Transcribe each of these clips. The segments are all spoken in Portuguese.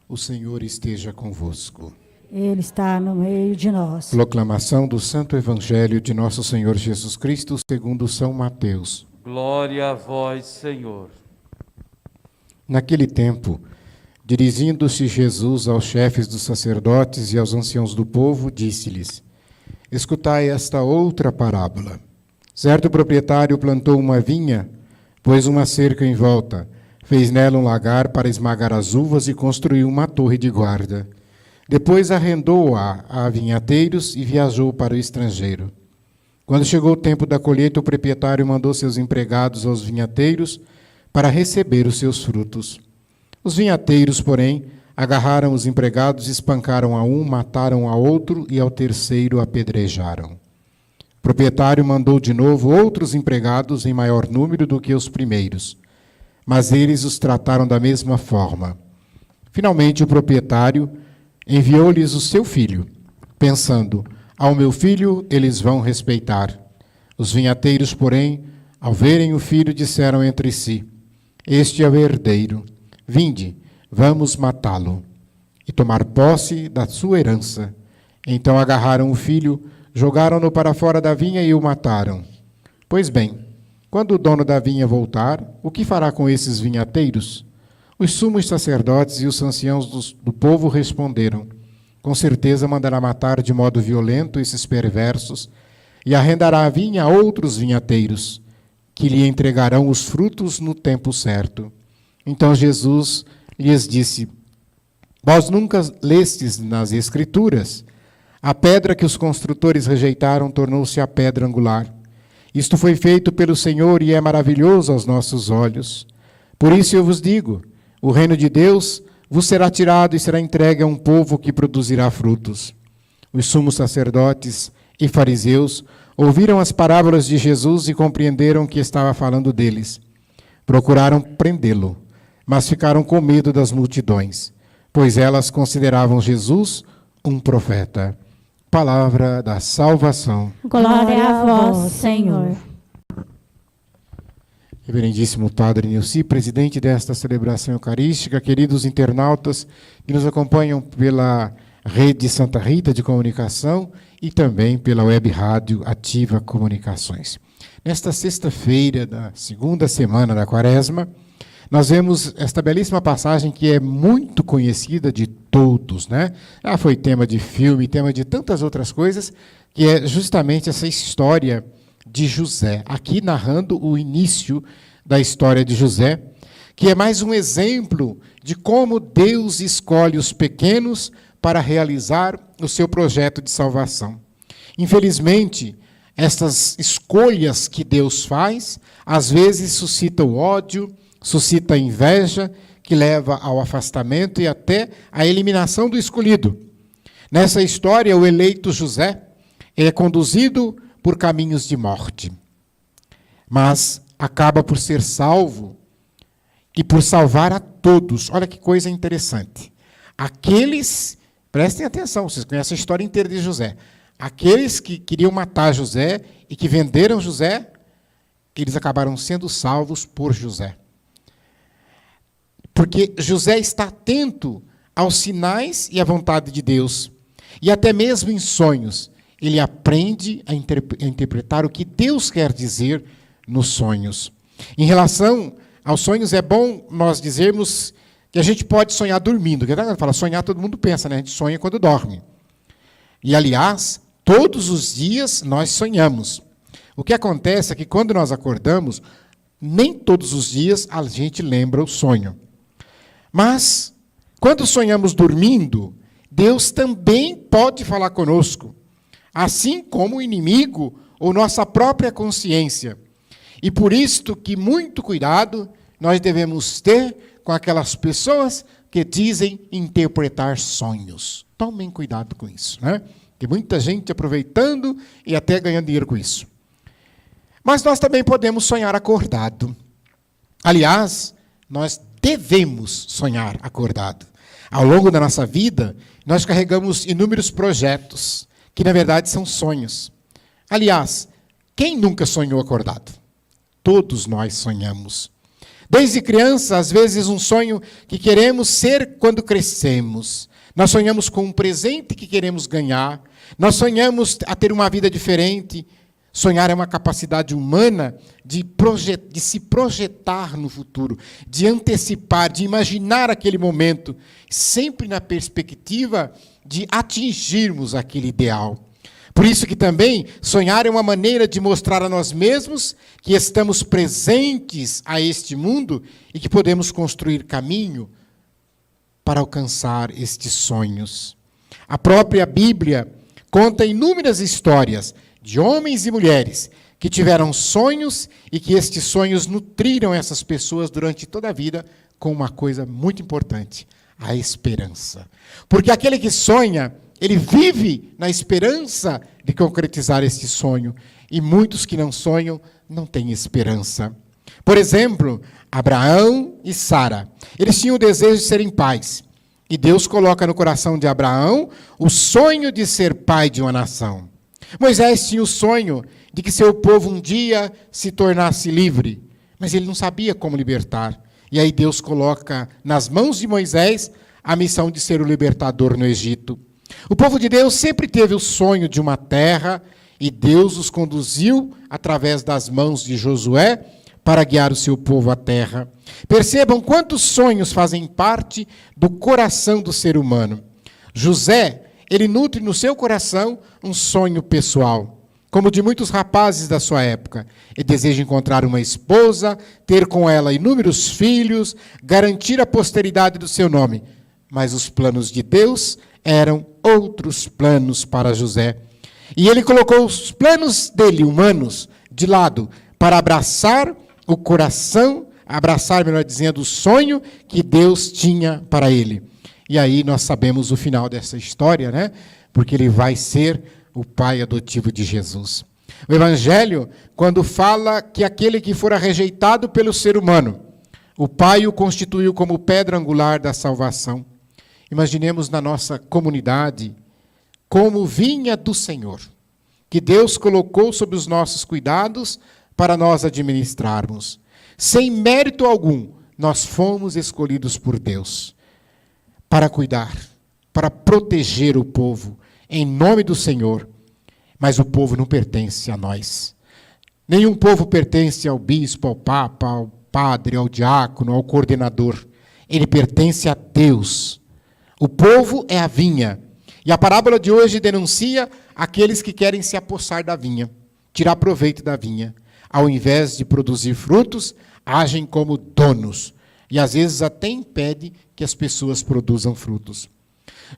O Senhor esteja convosco. Ele está no meio de nós. Proclamação do Santo Evangelho de Nosso Senhor Jesus Cristo segundo São Mateus. Glória a vós, Senhor. Naquele tempo, dirigindo-se Jesus aos chefes dos sacerdotes e aos anciãos do povo, disse-lhes: Escutai esta outra parábola. Certo proprietário plantou uma vinha, pôs uma cerca em volta, fez nela um lagar para esmagar as uvas e construiu uma torre de guarda. Depois arrendou-a a vinhateiros e viajou para o estrangeiro. Quando chegou o tempo da colheita, o proprietário mandou seus empregados aos vinhateiros para receber os seus frutos. Os vinhateiros, porém, agarraram os empregados, espancaram a um, mataram a outro e ao terceiro apedrejaram. O proprietário mandou de novo outros empregados em maior número do que os primeiros, mas eles os trataram da mesma forma. Finalmente, o proprietário enviou-lhes o seu filho, pensando: ao meu filho eles vão respeitar. Os vinhateiros, porém, ao verem o filho, disseram entre si: este é o herdeiro. Vinde, vamos matá-lo e tomar posse da sua herança. Então agarraram o filho, jogaram-no para fora da vinha e o mataram. Pois bem, quando o dono da vinha voltar, o que fará com esses vinhateiros? Os sumos sacerdotes e os anciãos do povo responderam: com certeza mandará matar de modo violento esses perversos e arrendará a vinha a outros vinhateiros, que lhe entregarão os frutos no tempo certo. Então Jesus lhes disse: vós nunca lestes nas Escrituras: a pedra que os construtores rejeitaram tornou-se a pedra angular. Isto foi feito pelo Senhor e é maravilhoso aos nossos olhos. Por isso eu vos digo: o reino de Deus vos será tirado e será entregue a um povo que produzirá frutos. Os sumos sacerdotes e fariseus ouviram as parábolas de Jesus e compreenderam que estava falando deles. Procuraram prendê-lo, mas ficaram com medo das multidões, pois elas consideravam Jesus um profeta. Palavra da salvação. Glória a vós, Senhor. Reverendíssimo Padre Nilci, presidente desta celebração eucarística, queridos internautas que nos acompanham pela Rede Santa Rita de Comunicação e também pela Web Rádio Ativa Comunicações. Nesta sexta-feira da segunda semana da Quaresma, nós vemos esta belíssima passagem que é muito conhecida de todos, né? Já foi tema de filme, tema de tantas outras coisas, que é justamente essa história de José, aqui narrando o início da história de José, que é mais um exemplo de como Deus escolhe os pequenos para realizar o seu projeto de salvação. Infelizmente, essas escolhas que Deus faz, às vezes suscitam ódio, suscita inveja, que leva ao afastamento e até à eliminação do escolhido. Nessa história, o eleito José é conduzido por caminhos de morte, mas acaba por ser salvo e por salvar a todos. Olha que coisa interessante. Aqueles, prestem atenção, vocês conhecem a história inteira de José. Aqueles que queriam matar José e que venderam José, eles acabaram sendo salvos por José. Porque José está atento aos sinais e à vontade de Deus. E até mesmo em sonhos, ele aprende a interpretar o que Deus quer dizer nos sonhos. Em relação aos sonhos, é bom nós dizermos que a gente pode sonhar dormindo. Fala, sonhar todo mundo pensa, né? A gente sonha quando dorme. E, aliás, todos os dias nós sonhamos. O que acontece é que quando nós acordamos, nem todos os dias a gente lembra o sonho. Mas, quando sonhamos dormindo, Deus também pode falar conosco, assim como o inimigo ou nossa própria consciência. E por isto que muito cuidado nós devemos ter com aquelas pessoas que dizem interpretar sonhos. Tomem cuidado com isso, né? Tem muita gente aproveitando e até ganhando dinheiro com isso. Mas nós também podemos sonhar acordado. Aliás, nós devemos sonhar acordado. Ao longo da nossa vida, nós carregamos inúmeros projetos, que na verdade são sonhos. Aliás, quem nunca sonhou acordado? Todos nós sonhamos. Desde criança, às vezes, um sonho que queremos ser quando crescemos. Nós sonhamos com um presente que queremos ganhar. Nós sonhamos a ter uma vida diferente. Sonhar é uma capacidade humana de se projetar no futuro, de antecipar, de imaginar aquele momento, sempre na perspectiva de atingirmos aquele ideal. Por isso que também sonhar é uma maneira de mostrar a nós mesmos que estamos presentes a este mundo e que podemos construir caminho para alcançar estes sonhos. A própria Bíblia conta inúmeras histórias de homens e mulheres que tiveram sonhos e que estes sonhos nutriram essas pessoas durante toda a vida com uma coisa muito importante, a esperança. Porque aquele que sonha, ele vive na esperança de concretizar este sonho. E muitos que não sonham não têm esperança. Por exemplo, Abraão e Sara. Eles tinham o desejo de serem pais. E Deus coloca no coração de Abraão o sonho de ser pai de uma nação. Moisés tinha o sonho de que seu povo um dia se tornasse livre. Mas ele não sabia como libertar. E aí Deus coloca nas mãos de Moisés a missão de ser o libertador no Egito. O povo de Deus sempre teve o sonho de uma terra, e Deus os conduziu através das mãos de Josué para guiar o seu povo à terra. Percebam quantos sonhos fazem parte do coração do ser humano. José, ele nutre no seu coração um sonho pessoal, como de muitos rapazes da sua época. Ele deseja encontrar uma esposa, ter com ela inúmeros filhos, garantir a posteridade do seu nome. Mas os planos de Deus eram outros planos para José. E ele colocou os planos dele, humanos, de lado, para abraçar o coração, abraçar, melhor dizendo, o sonho que Deus tinha para ele. E aí nós sabemos o final dessa história, né? Porque ele vai ser o pai adotivo de Jesus. O Evangelho, quando fala que aquele que fora rejeitado pelo ser humano, o Pai o constituiu como pedra angular da salvação. Imaginemos na nossa comunidade como vinha do Senhor, que Deus colocou sob os nossos cuidados para nós administrarmos. Sem mérito algum, nós fomos escolhidos por Deus para cuidar, para proteger o povo, em nome do Senhor. Mas o povo não pertence a nós. Nenhum povo pertence ao bispo, ao papa, ao padre, ao diácono, ao coordenador. Ele pertence a Deus. O povo é a vinha. E a parábola de hoje denuncia aqueles que querem se apossar da vinha, tirar proveito da vinha. Ao invés de produzir frutos, agem como donos. E às vezes até impede que as pessoas produzam frutos.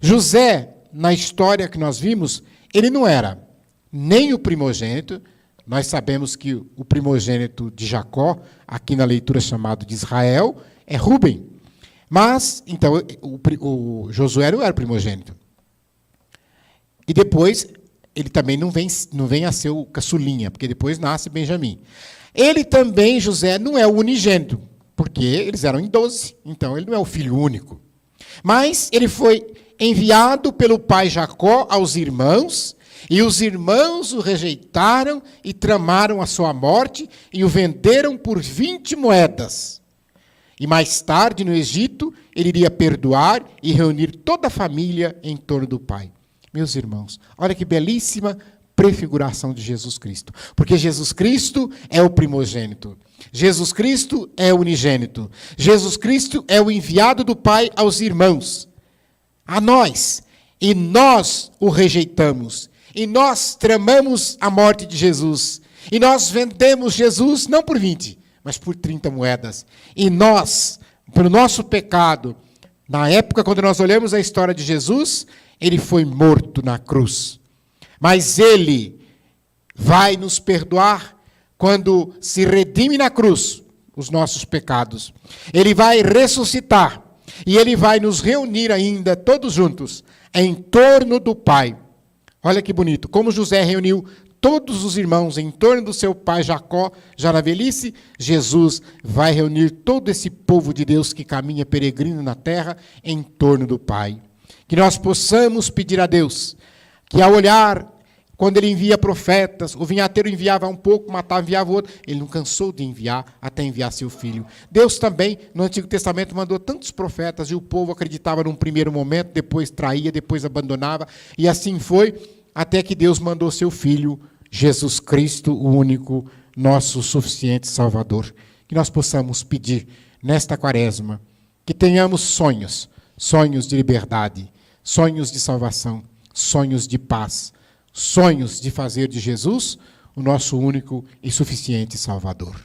José, na história que nós vimos, ele não era nem o primogênito. Nós sabemos que o primogênito de Jacó, aqui na leitura chamado de Israel, é Rúben. Mas, então, o Josué não era o primogênito. E depois, ele também não vem a ser o caçulinha, porque depois nasce Benjamim. Ele também, José, não é o unigênito, porque eles eram em 12, então ele não é o filho único. Mas ele foi enviado pelo pai Jacó aos irmãos, e os irmãos o rejeitaram e tramaram a sua morte e o venderam por 20 moedas. E mais tarde, no Egito, ele iria perdoar e reunir toda a família em torno do pai. Meus irmãos, olha que belíssima prefiguração de Jesus Cristo. Porque Jesus Cristo é o primogênito. Jesus Cristo é o unigênito. Jesus Cristo é o enviado do Pai aos irmãos, a nós. E nós o rejeitamos. E nós tramamos a morte de Jesus. E nós vendemos Jesus não por 20, mas por 30 moedas. E nós, pelo nosso pecado, na época quando nós olhamos a história de Jesus, ele foi morto na cruz. Mas ele vai nos perdoar quando se redime na cruz os nossos pecados. Ele vai ressuscitar e ele vai nos reunir ainda todos juntos em torno do Pai. Olha que bonito, como José reuniu todos os irmãos em torno do seu pai Jacó, já na velhice, Jesus vai reunir todo esse povo de Deus que caminha peregrino na terra em torno do Pai. Que nós possamos pedir a Deus que, ao olhar Quando ele envia profetas, o vinhateiro enviava um pouco, matava, enviava outro. Ele não cansou de enviar até enviar seu filho. Deus também, no Antigo Testamento, mandou tantos profetas e o povo acreditava num primeiro momento, depois traía, depois abandonava. E assim foi, até que Deus mandou seu filho, Jesus Cristo, o único, nosso suficiente Salvador. Que nós possamos pedir nesta quaresma, que tenhamos sonhos, sonhos de liberdade, sonhos de salvação, sonhos de paz, sonhos de fazer de Jesus o nosso único e suficiente Salvador.